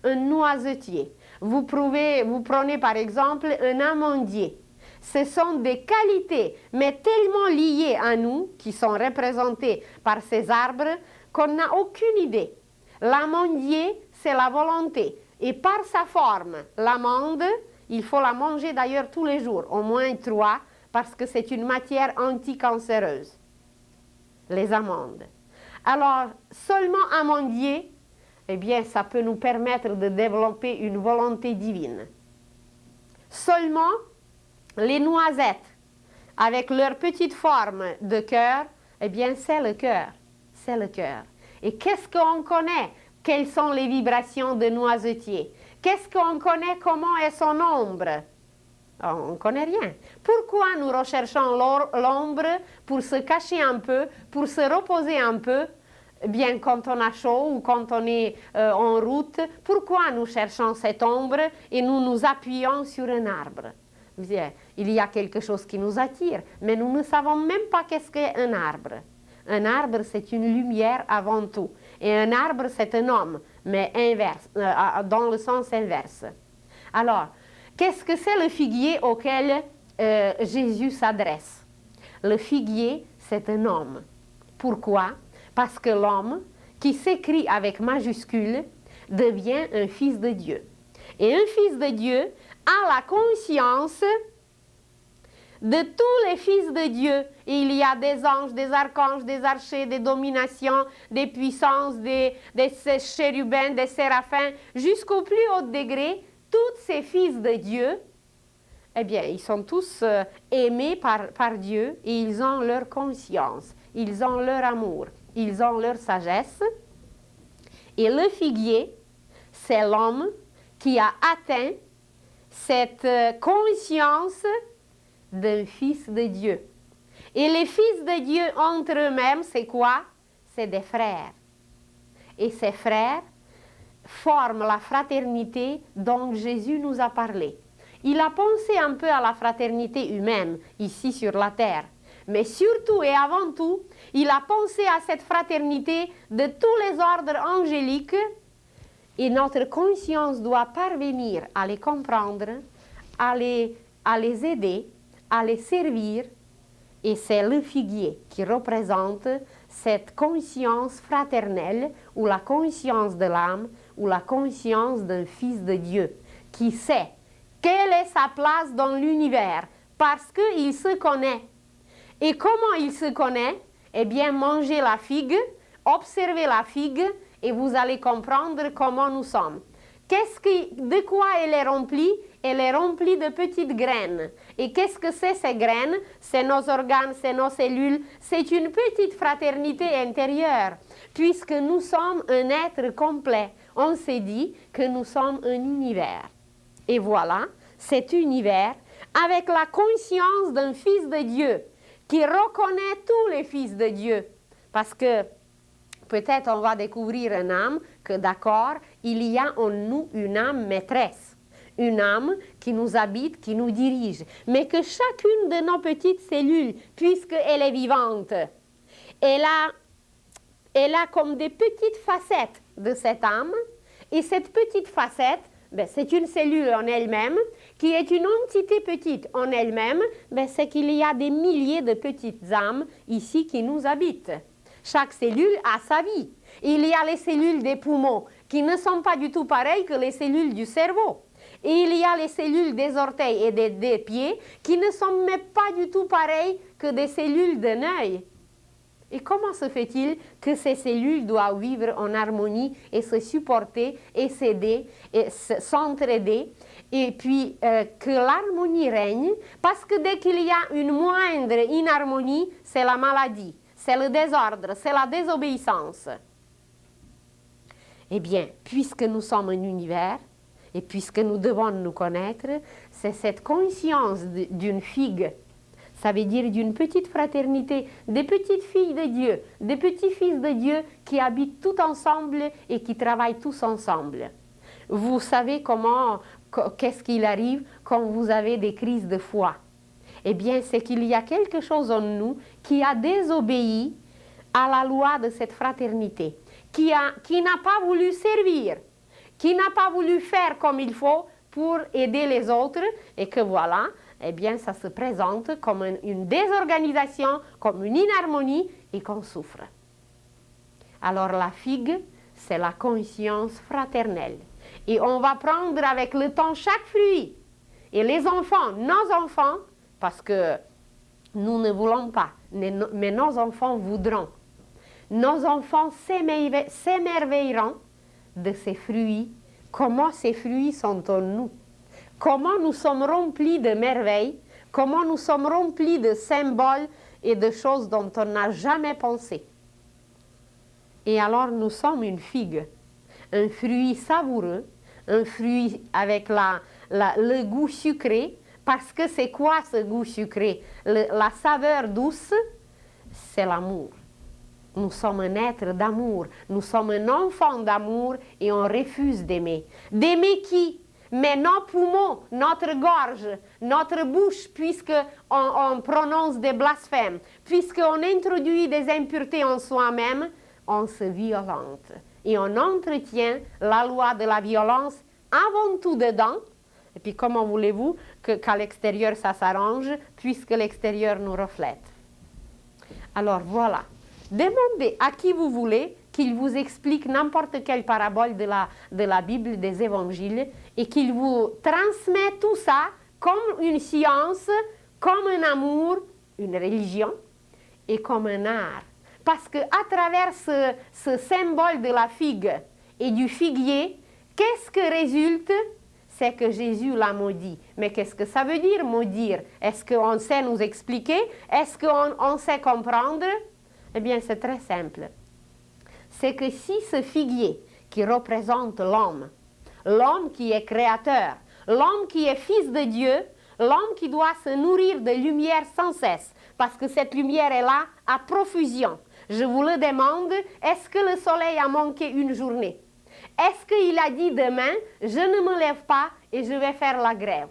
un noisetier. Vous prenez par exemple un amandier. Ce sont des qualités, mais tellement liées à nous, qui sont représentées par ces arbres, qu'on n'a aucune idée. L'amandier, c'est la volonté. Et par sa forme, l'amande, il faut la manger d'ailleurs tous les jours, au moins 3, parce que c'est une matière anticancéreuse, les amandes. Alors, seulement amandier, eh bien, ça peut nous permettre de développer une volonté divine. Seulement les noisettes, avec leur petite forme de cœur, eh bien, c'est le cœur. C'est le cœur. Et qu'est-ce qu'on connaît? Quelles sont les vibrations de noisetier? Qu'est-ce qu'on connaît? Comment est son ombre? On ne connaît rien. Pourquoi nous recherchons l'ombre pour se cacher un peu, pour se reposer un peu? Bien, quand on a chaud ou quand on est en route, pourquoi nous cherchons cette ombre et nous nous appuyons sur un arbre? Bien, il y a quelque chose qui nous attire, mais nous ne savons même pas qu'est-ce qu'est un arbre. Un arbre, c'est une lumière avant tout. Et un arbre, c'est un homme, mais inverse, dans le sens inverse. Alors, qu'est-ce que c'est le figuier auquel Jésus s'adresse? Le figuier, c'est un homme. Pourquoi? Parce que l'homme, qui s'écrit avec majuscule, devient un fils de Dieu. Et un fils de Dieu a la conscience de tous les fils de Dieu. Et il y a des anges, des archanges, des archers, des dominations, des puissances, des chérubins, des séraphins, jusqu'au plus haut degré, tous ces fils de Dieu, eh bien, ils sont tous aimés par Dieu et ils ont leur conscience, ils ont leur amour, ils ont leur sagesse. Et le figuier, c'est l'homme qui a atteint cette conscience d'un fils de Dieu. Et les fils de Dieu entre eux-mêmes, c'est quoi? C'est des frères. Et ces frères forment la fraternité dont Jésus nous a parlé. Il a pensé un peu à la fraternité humaine, ici sur la terre. Mais surtout et avant tout, il a pensé à cette fraternité de tous les ordres angéliques. Et notre conscience doit parvenir à les comprendre, à les aider, à les servir. Et c'est le figuier qui représente cette conscience fraternelle ou la conscience de l'âme ou la conscience d'un fils de Dieu qui sait quelle est sa place dans l'univers parce qu'il se connaît. Et comment il se connaît? Eh bien, mangez la figue, observez la figue et vous allez comprendre comment nous sommes. De quoi elle est remplie? Elle est remplie de petites graines. Et qu'est-ce que c'est ces graines? C'est nos organes, c'est nos cellules. C'est une petite fraternité intérieure, puisque nous sommes un être complet. On s'est dit que nous sommes un univers. Et voilà, cet univers, avec la conscience d'un fils de Dieu, qui reconnaît tous les fils de Dieu. Parce que peut-être on va découvrir une âme que d'accord, il y a en nous une âme maîtresse. Une âme qui nous habite, qui nous dirige. Mais que chacune de nos petites cellules, puisqu'elle est vivante, elle a comme des petites facettes de cette âme. Et cette petite facette, ben, c'est une cellule en elle-même, qui est une entité petite en elle-même, ben, c'est qu'il y a des milliers de petites âmes ici qui nous habitent. Chaque cellule a sa vie. Il y a les cellules des poumons qui ne sont pas du tout pareilles que les cellules du cerveau. Et il y a les cellules des orteils et des pieds qui ne sont même pas du tout pareilles que des cellules d'un œil. Et comment se fait-il que ces cellules doivent vivre en harmonie et se supporter et s'aider et s'entraider et puis que l'harmonie règne? Parce que dès qu'il y a une moindre inharmonie, c'est la maladie, c'est le désordre, c'est la désobéissance. Eh bien, puisque nous sommes un univers, et puisque nous devons nous connaître, c'est cette conscience d'une figue, ça veut dire d'une petite fraternité, des petites filles de Dieu, des petits fils de Dieu qui habitent tout ensemble et qui travaillent tous ensemble. Vous savez qu'est-ce qu'il arrive quand vous avez des crises de foi? Eh bien, c'est qu'il y a quelque chose en nous qui a désobéi à la loi de cette fraternité, qui n'a pas voulu servir, qui n'a pas voulu faire comme il faut pour aider les autres, et que voilà, eh bien, ça se présente comme une désorganisation, comme une inharmonie, et qu'on souffre. Alors la figue, c'est la conscience fraternelle. Et on va prendre avec le temps chaque fruit. Et les enfants, nos enfants, parce que nous ne voulons pas, mais nos enfants voudront. Nos enfants s'émerveilleront de ces fruits, comment ces fruits sont en nous, comment nous sommes remplis de merveilles, comment nous sommes remplis de symboles et de choses dont on n'a jamais pensé. Et alors nous sommes une figue, un fruit savoureux, un fruit avec le goût sucré, parce que c'est quoi ce goût sucré? La saveur douce, c'est l'amour. Nous sommes un être d'amour, nous sommes un enfant d'amour et on refuse d'aimer. D'aimer qui? Mais nos poumons, notre gorge, notre bouche, puisqu'on prononce des blasphèmes, puisqu'on introduit des impuretés en soi-même, on se violente. Et on entretient la loi de la violence avant tout dedans. Et puis comment voulez-vous qu'à l'extérieur ça s'arrange, puisque l'extérieur nous reflète? Alors voilà. Demandez à qui vous voulez qu'il vous explique n'importe quelle parabole de la Bible, des évangiles, et qu'il vous transmet tout ça comme une science, comme un amour, une religion, et comme un art. Parce qu'à travers ce symbole de la figue et du figuier, qu'est-ce que résulte? C'est que Jésus l'a maudit. Mais qu'est-ce que ça veut dire, maudire? Est-ce qu'on sait nous expliquer? Est-ce qu'on sait comprendre? Eh bien, c'est très simple. C'est que si ce figuier qui représente l'homme qui est créateur, l'homme qui est fils de Dieu, l'homme qui doit se nourrir de lumière sans cesse, parce que cette lumière est là à profusion. Je vous le demande, est-ce que le soleil a manqué une journée? Est-ce qu'il a dit demain, je ne me lève pas et je vais faire la grève?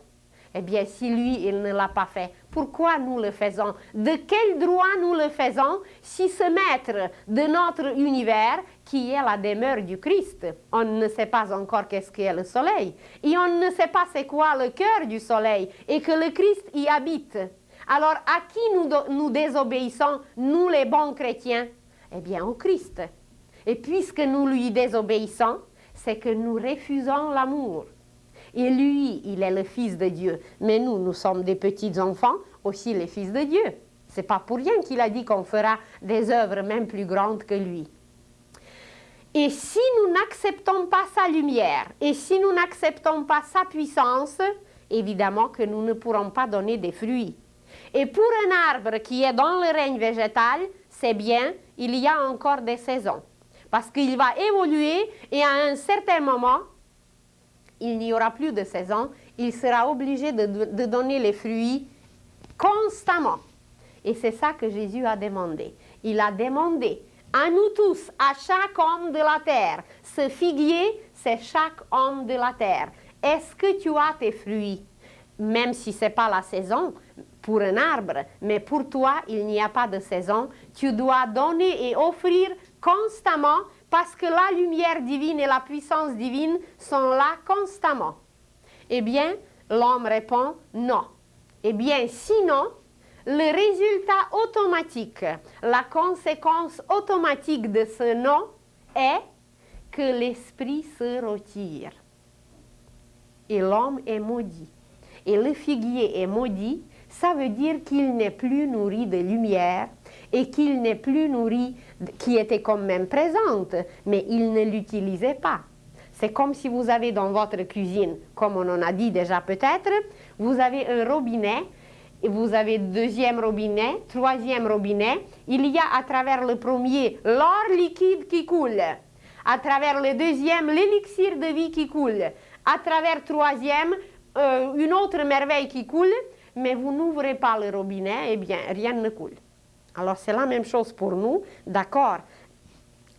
Eh bien, si lui, il ne l'a pas fait, pourquoi nous le faisons? De quel droit nous le faisons si ce maître de notre univers, qui est la demeure du Christ, on ne sait pas encore qu'est-ce qu'est le soleil, et on ne sait pas c'est quoi le cœur du soleil, et que le Christ y habite. Alors, à qui nous désobéissons, nous les bons chrétiens? Eh bien, au Christ. Et puisque nous lui désobéissons, c'est que nous refusons l'amour. Et lui, il est le Fils de Dieu. Mais nous sommes des petits enfants, aussi les fils de Dieu. C'est pas pour rien qu'il a dit qu'on fera des œuvres même plus grandes que lui. Et si nous n'acceptons pas sa lumière, et si nous n'acceptons pas sa puissance, évidemment que nous ne pourrons pas donner des fruits. Et pour un arbre qui est dans le règne végétal, c'est bien, il y a encore des saisons. Parce qu'il va évoluer et à un certain moment, il n'y aura plus de saison, il sera obligé de donner les fruits constamment. Et c'est ça que Jésus a demandé. Il a demandé à nous tous, à chaque homme de la terre. Ce figuier, c'est chaque homme de la terre. Est-ce que tu as tes fruits? Même si ce n'est pas la saison pour un arbre, mais pour toi, il n'y a pas de saison. Tu dois donner et offrir constamment parce que la lumière divine et la puissance divine sont là constamment. Eh bien, l'homme répond non. Eh bien, sinon, le résultat automatique, la conséquence automatique de ce non est que l'esprit se retire. Et l'homme est maudit. Et le figuier est maudit, ça veut dire qu'il n'est plus nourri de lumière et qu'il n'est plus nourri, qui était quand même présente, mais il ne l'utilisait pas. C'est comme si vous avez dans votre cuisine, comme on en a dit déjà peut-être, vous avez un robinet, et vous avez deuxième robinet, troisième robinet. Il y a à travers le premier l'or liquide qui coule, à travers le deuxième l'élixir de vie qui coule, à travers le troisième une autre merveille qui coule, mais vous n'ouvrez pas le robinet, eh bien rien ne coule. Alors c'est la même chose pour nous, d'accord,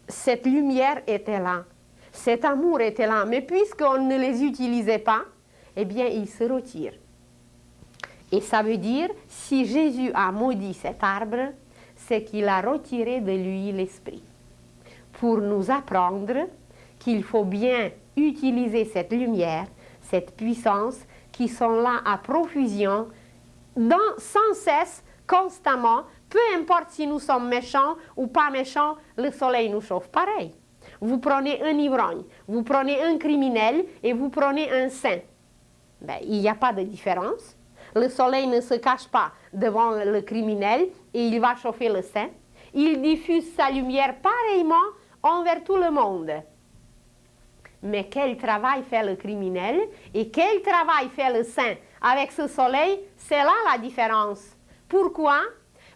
cette lumière était là. Cet amour était là, mais puisqu'on ne les utilisait pas, eh bien, il se retire. Et ça veut dire, si Jésus a maudit cet arbre, c'est qu'il a retiré de lui l'esprit. Pour nous apprendre qu'il faut bien utiliser cette lumière, cette puissance, qui sont là à profusion, sans cesse, constamment, peu importe si nous sommes méchants ou pas méchants, le soleil nous chauffe pareil. Vous prenez un ivrogne, vous prenez un criminel et vous prenez un saint. Ben, il n'y a pas de différence. Le soleil ne se cache pas devant le criminel et il va chauffer le saint. Il diffuse sa lumière pareillement envers tout le monde. Mais quel travail fait le criminel et quel travail fait le saint avec ce soleil, c'est là la différence. Pourquoi?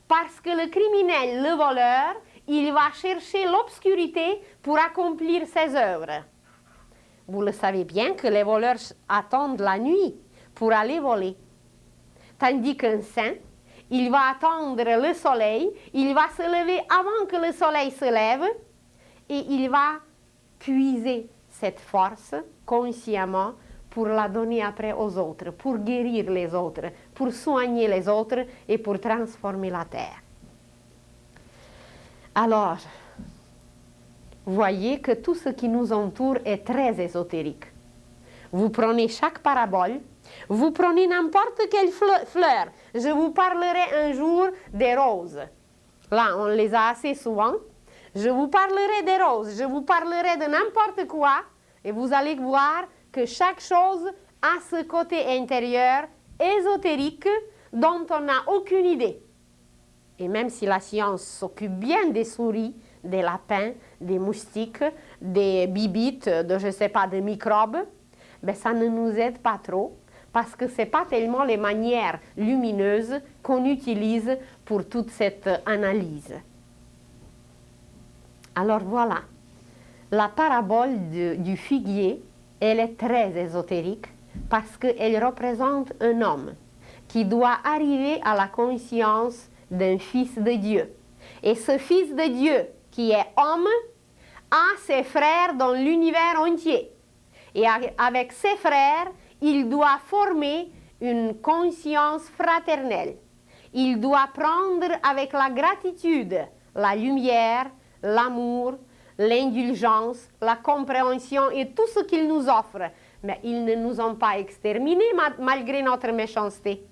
Parce que le criminel, le voleur, il va chercher l'obscurité pour accomplir ses œuvres. Vous le savez bien que les voleurs attendent la nuit pour aller voler. Tandis qu'un saint, il va attendre le soleil, il va se lever avant que le soleil se lève et il va puiser cette force consciemment pour la donner après aux autres, pour guérir les autres, pour soigner les autres et pour transformer la terre. Alors, voyez que tout ce qui nous entoure est très ésotérique. Vous prenez chaque parabole, vous prenez n'importe quelle fleur. Je vous parlerai un jour des roses. Là, on les a assez souvent. Je vous parlerai des roses, je vous parlerai de n'importe quoi, et vous allez voir que chaque chose a ce côté intérieur ésotérique dont on n'a aucune idée. Et même si la science s'occupe bien des souris, des lapins, des moustiques, des bibites, de je ne sais pas, des microbes, ben ça ne nous aide pas trop parce que ce n'est pas tellement les manières lumineuses qu'on utilise pour toute cette analyse. Alors voilà, la parabole du figuier, elle est très ésotérique parce qu'elle représente un homme qui doit arriver à la conscience d'un fils de Dieu. Et ce fils de Dieu, qui est homme, a ses frères dans l'univers entier. Et avec ses frères, il doit former une conscience fraternelle. Il doit prendre avec la gratitude la lumière, l'amour, l'indulgence, la compréhension et tout ce qu'ils nous offrent. Mais ils ne nous ont pas exterminés malgré notre méchanceté.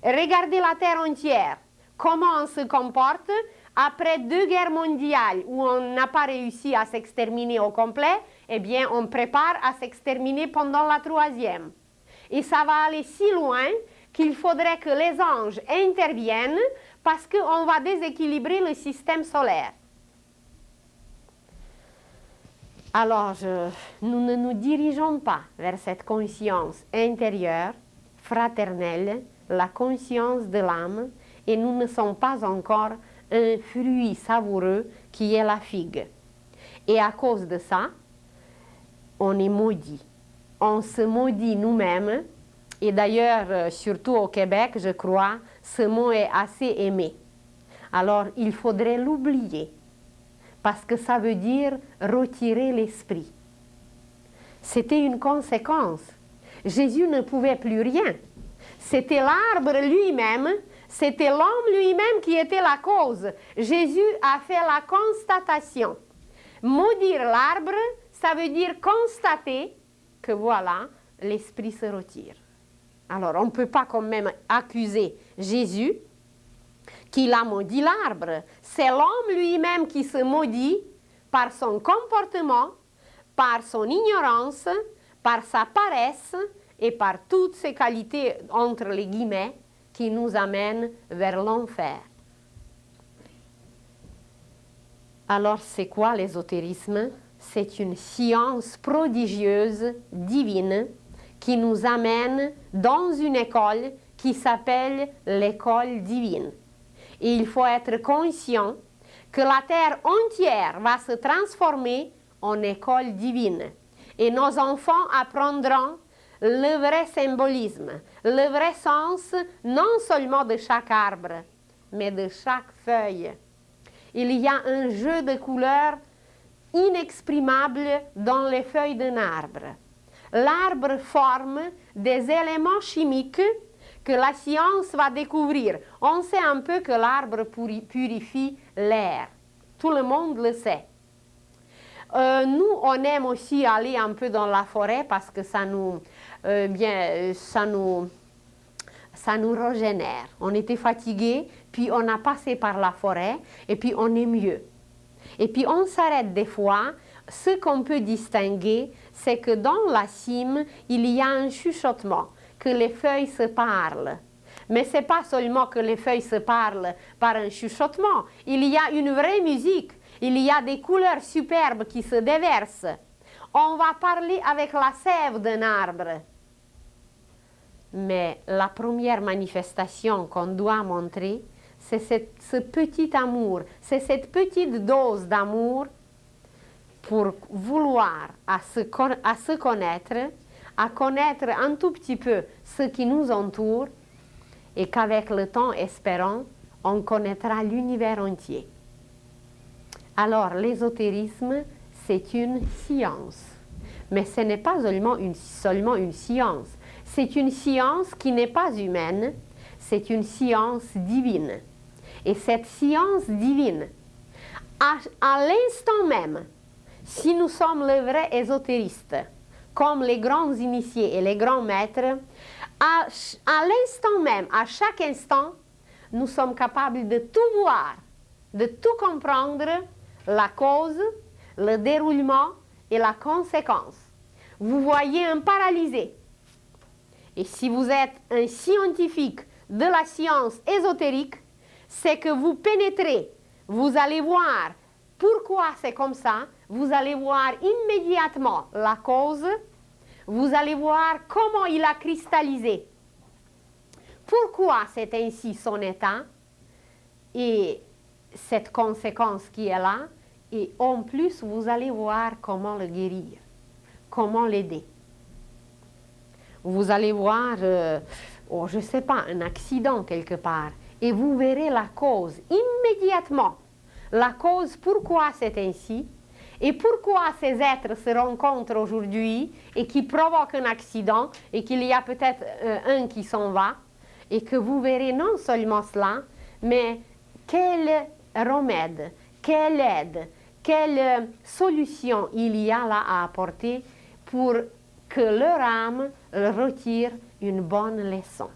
Regardez la terre entière. Comment on se comporte après 2 guerres mondiales où on n'a pas réussi à s'exterminer au complet, eh bien on prépare à s'exterminer pendant la 3e. Et ça va aller si loin qu'il faudrait que les anges interviennent parce qu'on va déséquilibrer le système solaire. Alors, nous ne nous dirigeons pas vers cette conscience intérieure, fraternelle, la conscience de l'âme, et nous ne sommes pas encore un fruit savoureux qui est la figue. Et à cause de ça, on est maudit. On se maudit nous-mêmes. Et d'ailleurs, surtout au Québec, je crois, ce mot est assez aimé. Alors, il faudrait l'oublier. Parce que ça veut dire retirer l'esprit. C'était une conséquence. Jésus ne pouvait plus rien. C'était l'arbre lui-même, c'était l'homme lui-même qui était la cause. Jésus a fait la constatation. Maudire l'arbre, ça veut dire constater que voilà, l'esprit se retire. Alors, on ne peut pas quand même accuser Jésus qu'il a maudit l'arbre. C'est l'homme lui-même qui se maudit par son comportement, par son ignorance, par sa paresse et par toutes ces qualités, entre les guillemets, qui nous amènent vers l'enfer. Alors, c'est quoi l'ésotérisme? C'est une science prodigieuse, divine, qui nous amène dans une école qui s'appelle l'école divine. Et il faut être conscient que la terre entière va se transformer en école divine. Et nos enfants apprendront le vrai symbolisme, le vrai sens, non seulement de chaque arbre, mais de chaque feuille. Il y a un jeu de couleurs inexprimable dans les feuilles d'un arbre. L'arbre forme des éléments chimiques que la science va découvrir. On sait un peu que l'arbre purifie l'air. Tout le monde le sait. Nous, on aime aussi aller un peu dans la forêt parce que ça nous régénère. On était fatigué, puis on a passé par la forêt, et puis on est mieux. Et puis on s'arrête des fois. Ce qu'on peut distinguer, c'est que dans la cime, il y a un chuchotement, que les feuilles se parlent. Mais ce n'est pas seulement que les feuilles se parlent par un chuchotement. Il y a une vraie musique. Il y a des couleurs superbes qui se déversent. On va parler avec la sève d'un arbre. Mais la première manifestation qu'on doit montrer, c'est ce petit amour, c'est cette petite dose d'amour pour vouloir à se connaître, à connaître un tout petit peu ce qui nous entoure et qu'avec le temps, espérons, on connaîtra l'univers entier. Alors, l'ésotérisme, c'est une science. Mais ce n'est pas seulement une science. C'est une science qui n'est pas humaine, c'est une science divine. Et cette science divine, à l'instant même, si nous sommes les vrais ésotéristes, comme les grands initiés et les grands maîtres, à l'instant même, à chaque instant, nous sommes capables de tout voir, de tout comprendre, la cause, le déroulement et la conséquence. Vous voyez un paralysé. Et si vous êtes un scientifique de la science ésotérique, c'est que vous pénétrez, vous allez voir pourquoi c'est comme ça, vous allez voir immédiatement la cause, vous allez voir comment il a cristallisé, pourquoi c'est ainsi son état, et cette conséquence qui est là, et en plus vous allez voir comment le guérir, comment l'aider. Vous allez voir, je ne sais pas, un accident quelque part, et vous verrez la cause immédiatement. La cause, pourquoi c'est ainsi, et pourquoi ces êtres se rencontrent aujourd'hui et qui provoquent un accident, et qu'il y a peut-être un qui s'en va, et que vous verrez non seulement cela, mais quel remède, quelle aide, quelle solution il y a là à apporter pour que leur âme retire une bonne leçon.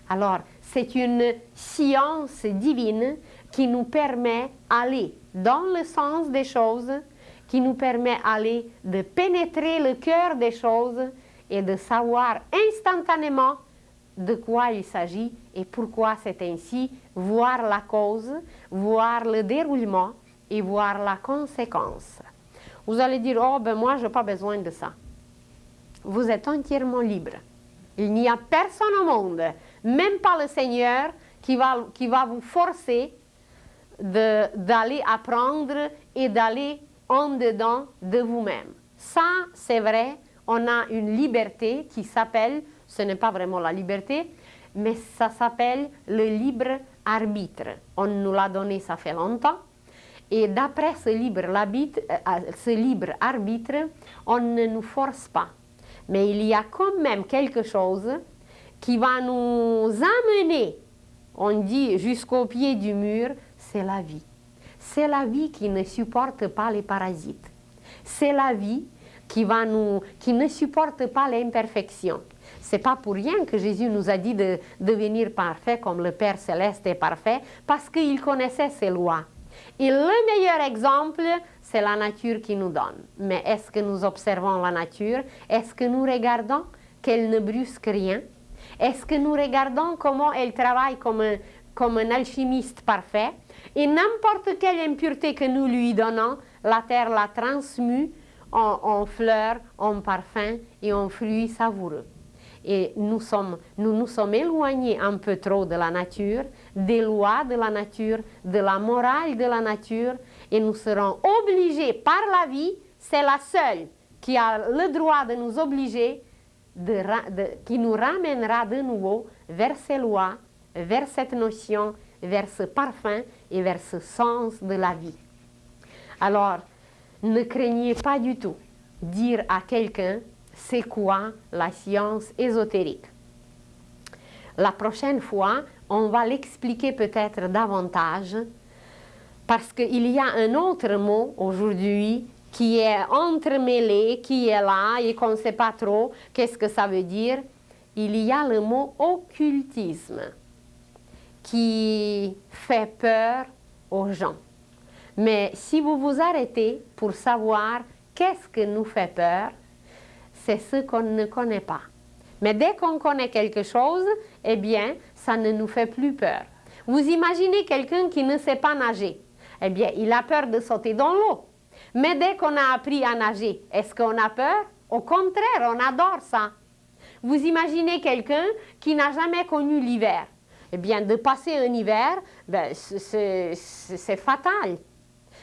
Alors, c'est une science divine qui nous permet d'aller dans le sens des choses, qui nous permet d'aller de pénétrer le cœur des choses et de savoir instantanément de quoi il s'agit et pourquoi c'est ainsi, voir la cause, voir le déroulement et voir la conséquence. Vous allez dire, oh ben moi je n'ai pas besoin de ça. Vous êtes entièrement libre. Il n'y a personne au monde, même pas le Seigneur, qui va vous forcer d'aller apprendre et d'aller en dedans de vous-même. Ça, c'est vrai, on a une liberté qui s'appelle, ce n'est pas vraiment la liberté, mais ça s'appelle le libre arbitre. On nous l'a donné, ça fait longtemps. Et d'après ce libre arbitre, on ne nous force pas. Mais il y a quand même quelque chose qui va nous amener, on dit jusqu'au pied du mur, c'est la vie. c'est la vie qui ne supporte pas les parasites. C'est la vie qui ne supporte pas l'imperfection. C'est pas pour rien que Jésus nous a dit de devenir parfait comme le Père Céleste est parfait, parce qu'il connaissait ses lois. Et le meilleur exemple, c'est la nature qui nous donne. Mais est-ce que nous observons la nature? Est-ce que nous regardons qu'elle ne brusque rien? Est-ce que nous regardons comment elle travaille comme un alchimiste parfait? Et n'importe quelle impureté que nous lui donnons, la terre la transmue en fleurs, en parfums et en fruits savoureux. Et nous nous sommes éloignés un peu trop de la nature, des lois de la nature, de la morale de la nature, et nous serons obligés par la vie, c'est la seule qui a le droit de nous obliger, qui nous ramènera de nouveau vers ces lois, vers cette notion, vers ce parfum et vers ce sens de la vie. Alors, ne craignez pas du tout dire à quelqu'un c'est quoi la science ésotérique. La prochaine fois, on va l'expliquer peut-être davantage parce qu'il y a un autre mot aujourd'hui qui est entremêlé, qui est là et qu'on ne sait pas trop qu'est-ce que ça veut dire. Il y a le mot occultisme qui fait peur aux gens. Mais si vous vous arrêtez pour savoir qu'est-ce que nous fait peur, c'est ce qu'on ne connaît pas. Mais dès qu'on connaît quelque chose, eh bien, ça ne nous fait plus peur. Vous imaginez quelqu'un qui ne sait pas nager. Eh bien, il a peur de sauter dans l'eau. Mais dès qu'on a appris à nager, est-ce qu'on a peur? Au contraire, on adore ça. Vous imaginez quelqu'un qui n'a jamais connu l'hiver. Eh bien, de passer un hiver, ben, c'est fatal.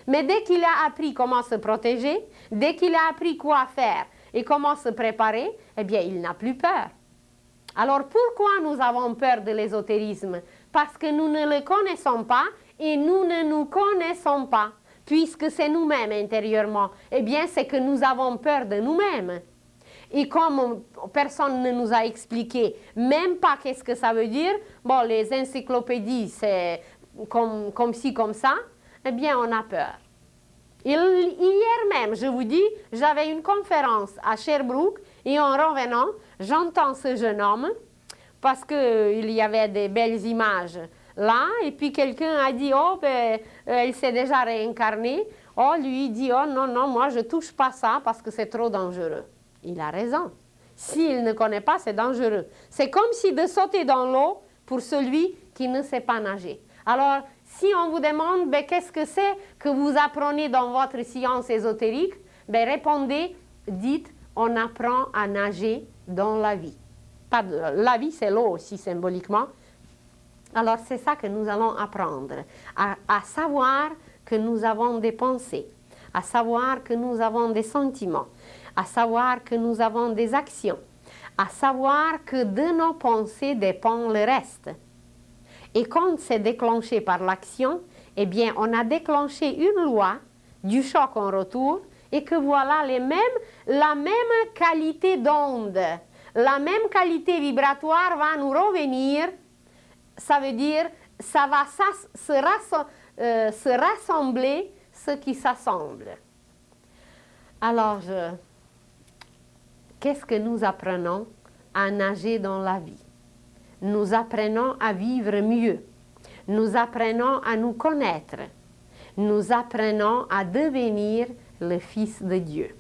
Mais dès qu'il a appris comment se protéger, dès qu'il a appris quoi faire et comment se préparer, eh bien, il n'a plus peur. Alors, pourquoi nous avons peur de l'ésotérisme? Parce que nous ne le connaissons pas et nous ne nous connaissons pas. Puisque c'est nous-mêmes intérieurement, eh bien, c'est que nous avons peur de nous-mêmes. Et comme personne ne nous a expliqué, même pas qu'est-ce que ça veut dire, bon, les encyclopédies, c'est comme ci, comme ça, eh bien, on a peur. Hier même, je vous dis, j'avais une conférence à Sherbrooke et en revenant, j'entends ce jeune homme parce qu'il y avait des belles images là et puis quelqu'un a dit « Oh, ben, elle s'est déjà réincarnée. » Oh, lui, il dit « Oh, non, non, moi, je ne touche pas ça parce que c'est trop dangereux. » Il a raison. S'il ne connaît pas, c'est dangereux. C'est comme si de sauter dans l'eau pour celui qui ne sait pas nager. Alors, si on vous demande ben, qu'est-ce que c'est que vous apprenez dans votre science ésotérique, ben, répondez, dites, on apprend à nager dans la vie. Pas de, la vie, c'est l'eau aussi symboliquement. Alors, c'est ça que nous allons apprendre, à savoir que nous avons des pensées, à savoir que nous avons des sentiments, à savoir que nous avons des actions, à savoir que de nos pensées dépend le reste. Et quand c'est déclenché par l'action, eh bien, on a déclenché une loi du choc en retour et que voilà la même qualité d'onde, la même qualité vibratoire va nous revenir. Ça veut dire, ça va se rassembler ce qui s'assemble. Alors, qu'est-ce que nous apprenons à nager dans la vie? Nous apprenons à vivre mieux. Nous apprenons à nous connaître. Nous apprenons à devenir le Fils de Dieu.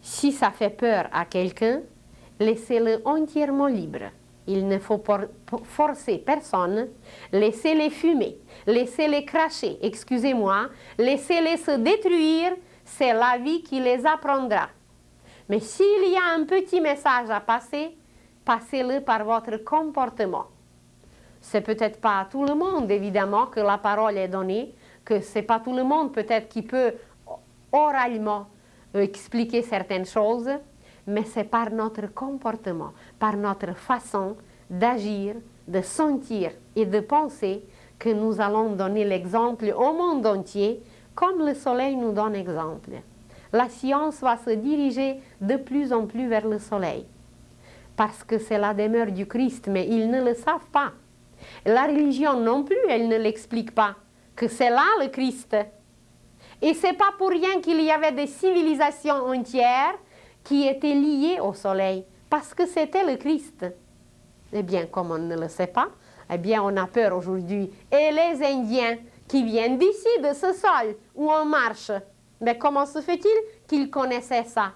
Si ça fait peur à quelqu'un, laissez-le entièrement libre. Il ne faut forcer personne. Laissez-les fumer. Laissez-les cracher, excusez-moi. Laissez-les se détruire. C'est la vie qui les apprendra. Mais s'il y a un petit message à passer, passez-le par votre comportement. C'est peut-être pas à tout le monde, évidemment, que la parole est donnée, que c'est pas tout le monde peut-être qui peut oralement expliquer certaines choses, mais c'est par notre comportement, par notre façon d'agir, de sentir et de penser que nous allons donner l'exemple au monde entier, comme le soleil nous donne exemple. La science va se diriger de plus en plus vers le soleil, parce que c'est la demeure du Christ, mais ils ne le savent pas. La religion non plus, elle ne l'explique pas. que c'est là le Christ. Et ce n'est pas pour rien qu'il y avait des civilisations entières qui étaient liées au soleil, parce que c'était le Christ. Eh bien, comme on ne le sait pas, eh bien, on a peur aujourd'hui. Et les Indiens qui viennent d'ici, de ce sol où on marche, mais comment se fait-il qu'ils connaissaient ça?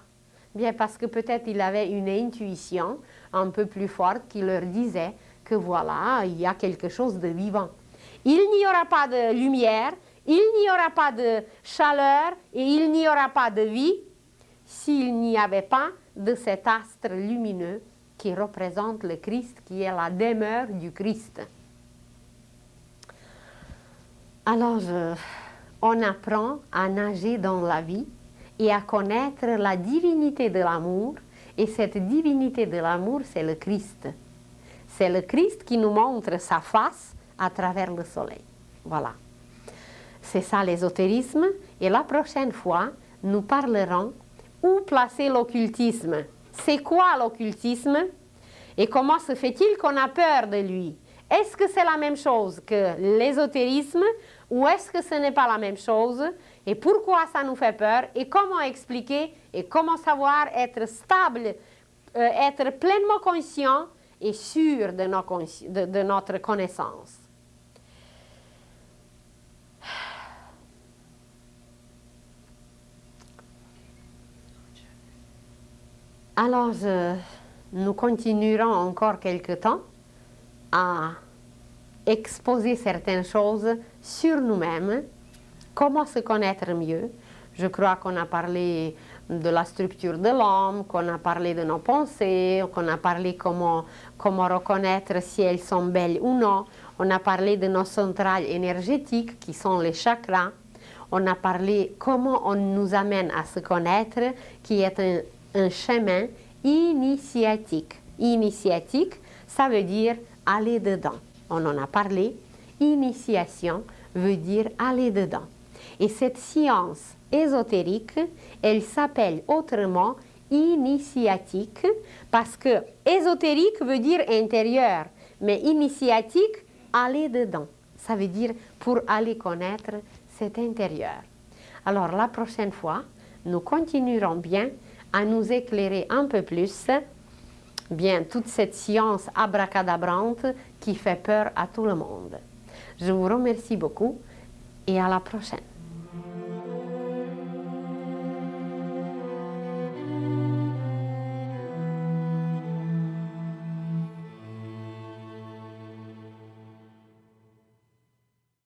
Bien, parce que peut-être il avait une intuition un peu plus forte qui leur disait que voilà, il y a quelque chose de vivant. Il n'y aura pas de lumière, il n'y aura pas de chaleur et il n'y aura pas de vie s'il n'y avait pas de cet astre lumineux qui représente le Christ, qui est la demeure du Christ. Alors, on apprend à nager dans la vie et à connaître la divinité de l'amour. Et cette divinité de l'amour, c'est le Christ. C'est le Christ qui nous montre sa face à travers le soleil. Voilà. C'est ça l'ésotérisme. Et la prochaine fois, nous parlerons où placer l'occultisme. C'est quoi l'occultisme? Et comment se fait-il qu'on a peur de lui? Est-ce que c'est la même chose que l'ésotérisme ou est-ce que ce n'est pas la même chose? Et pourquoi ça nous fait peur? Et comment expliquer? Et comment savoir être stable, être pleinement conscient et sûr de notre connaissance? Alors, nous continuerons encore quelque temps à exposer certaines choses sur nous-mêmes, comment se connaître mieux. Je crois qu'on a parlé de la structure de l'homme, qu'on a parlé de nos pensées, qu'on a parlé comment reconnaître si elles sont belles ou non. On a parlé de nos centrales énergétiques qui sont les chakras. On a parlé comment on nous amène à se connaître, qui est un chemin initiatique. Initiatique, ça veut dire aller dedans. On en a parlé. Initiation veut dire aller dedans. Et cette science ésotérique, elle s'appelle autrement initiatique parce que ésotérique veut dire intérieur, mais initiatique, aller dedans. Ça veut dire pour aller connaître cet intérieur. Alors la prochaine fois, nous continuerons bien à nous éclairer un peu plus, bien toute cette science abracadabrante qui fait peur à tout le monde. Je vous remercie beaucoup et à la prochaine.